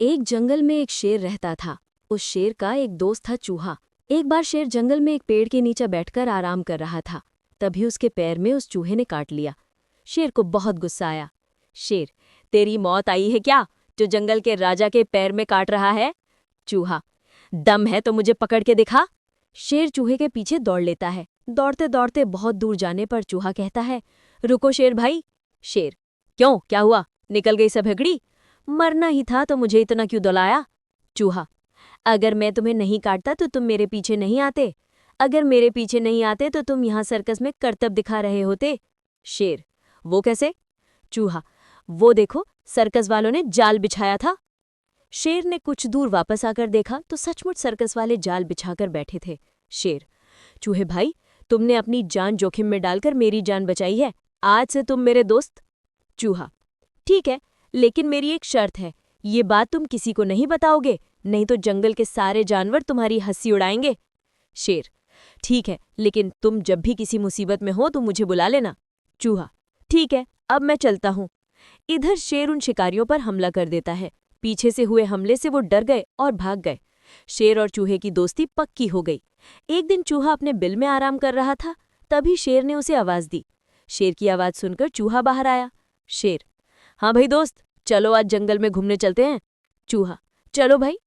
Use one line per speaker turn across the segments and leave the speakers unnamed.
एक जंगल में एक शेर रहता था। उस शेर का एक दोस्त था चूहा। एक बार शेर जंगल में एक पेड़ के नीचे बैठकर आराम कर रहा था। तभी उसके पैर में उस चूहे ने काट लिया। शेर को बहुत गुस्सा आया। शेर, तेरी मौत आई है क्या, जो जंगल के राजा के पैर में काट रहा है? चूहा, दम है तो मुझे पकड़ के दिखा। शेर चूहे के पीछे दौड़ लेता है। दौड़ते दौड़ते बहुत दूर जाने पर चूहा कहता है, रुको शेर भाई। शेर, क्यों, क्या हुआ? निकल गई सब हगड़ी? मरना ही था तो मुझे इतना क्यों दौड़ाया? चूहा, अगर मैं तुम्हें नहीं काटता तो तुम मेरे पीछे नहीं आते। अगर मेरे पीछे नहीं आते तो तुम यहाँ सर्कस में करतब दिखा रहे होते। शेर, वो कैसे? चूहा, वो देखो, सर्कस वालों ने जाल बिछाया था। शेर ने कुछ दूर वापस आकर देखा तो सचमुच सर्कस वाले जाल बिछाकर बैठे थे। शेर, चूहे भाई, तुमने अपनी जान जोखिम में डालकर मेरी जान बचाई है। आज से तुम मेरे दोस्त। चूहा, ठीक है, लेकिन मेरी एक शर्त है। ये बात तुम किसी को नहीं बताओगे, नहीं तो जंगल के सारे जानवर तुम्हारी हंसी उड़ाएंगे। शेर, ठीक है, लेकिन तुम जब भी किसी मुसीबत में हो तो मुझे बुला लेना। चूहा, ठीक है, अब मैं चलता हूँ। इधर शेर उन शिकारियों पर हमला कर देता है। पीछे से हुए हमले से वो डर गए और भाग गए। शेर और चूहे की दोस्ती पक्की हो गई। एक दिन चूहा अपने बिल में आराम कर रहा था। तभी शेर ने उसे आवाज दी। शेर की आवाज सुनकर चूहा बाहर आया। शेर, हाँ भाई दोस्त, चलो आज जंगल में घूमने चलते हैं। चूहा, चलो भाई।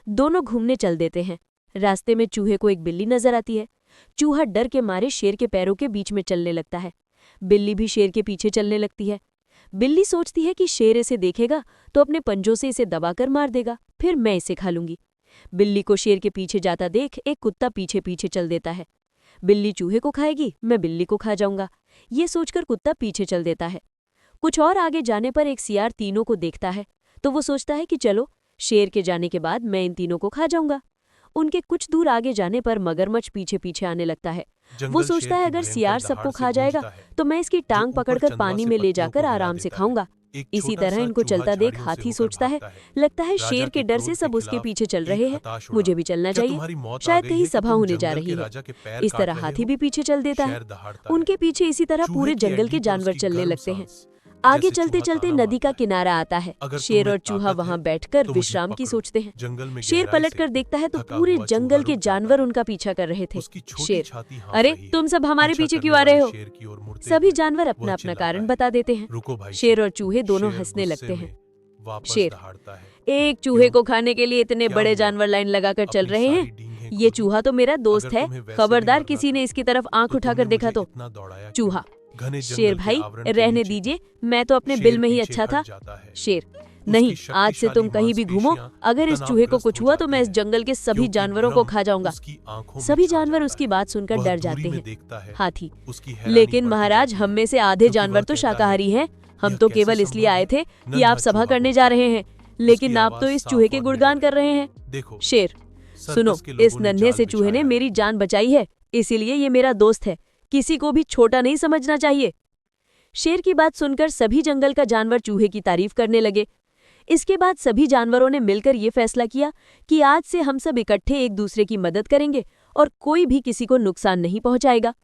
दोनों घूमने चल देते हैं। रास्ते में चूहे को एक बिल्ली नजर आती है। चूहा डर के मारे शेर के पैरों के बीच में चलने लगता है। बिल्ली भी शेर के पीछे चलने लगती है। बिल्ली सोचती है कि शेर इसे देखेगा तो अपने पंजों से इसे दबाकर मार देगा, फिर मैं इसे खा लूंगी। बिल्ली को शेर के पीछे जाता देख एक कुत्ता पीछे पीछे चल देता है। बिल्ली चूहे को खाएगी, मैं बिल्ली को खा जाऊंगा, ये सोचकर कुत्ता पीछे चल देता है। कुछ और आगे जाने पर एक सियार तीनों को देखता है तो वो सोचता है कि चलो, शेर के जाने के बाद मैं इन तीनों को खा जाऊंगा। उनके कुछ दूर आगे जाने पर मगरमच्छ पीछे पीछे आने लगता है। वो सोचता है अगर सियार सबको खा जाएगा तो मैं इसकी टांग पकड़कर पानी में ले जाकर आराम से खाऊंगा। इसी तरह इनको चलता देख हाथी सोचता है, लगता है शेर के डर से सब उसके पीछे चल रहे हैं, मुझे भी चलना चाहिए, शायद कहीं सभा होने जा रही है। इस तरह हाथी भी पीछे चल देता है। उनके पीछे इसी तरह पूरे जंगल के जानवर चलने लगते हैं। आगे चलते चलते नदी का किनारा आता है। शेर और चूहा वहां बैठकर विश्राम की सोचते हैं। शेर पलटकर देखता है तो पूरे जंगल के जानवर उनका पीछा कर रहे थे। शेर, अरे तुम सब हमारे पीछे क्यों आ रहे हो? सभी जानवर अपना अपना कारण बता देते हैं। शेर और चूहे दोनों हंसने लगते हैं। शेर, एक चूहे को खाने के लिए इतने बड़े जानवर लाइन लगाकर चल रहे हैं। ये चूहा तो मेरा दोस्त है, खबरदार किसी ने इसकी तरफ आंख उठाकर देखा तो। चूहा, शेर भाई रहने दीजिए, मैं तो अपने बिल में ही अच्छा था। शेर, नहीं, आज से तुम कहीं भी घूमो, अगर इस चूहे को कुछ हुआ तो मैं इस जंगल के सभी जानवरों को खा जाऊंगा। सभी जानवर उसकी बात सुनकर डर जाते हैं। हाथी, लेकिन महाराज, हम में से आधे जानवर तो शाकाहारी हैं। हम तो केवल इसलिए आए थे कि आप सभा करने जा रहे हैं, लेकिन आप तो इस चूहे के गुणगान कर रहे हैं। शेर, सुनो, इस नन्हे से चूहे ने मेरी जान बचाई है, इसीलिए ये मेरा दोस्त है, किसी को भी छोटा नहीं समझना चाहिए। शेर की बात सुनकर सभी जंगल का जानवर चूहे की तारीफ करने लगे। इसके बाद सभी जानवरों ने मिलकर ये फैसला किया कि आज से हम सब इकट्ठे एक दूसरे की मदद करेंगे और कोई भी किसी को नुकसान नहीं पहुंचाएगा।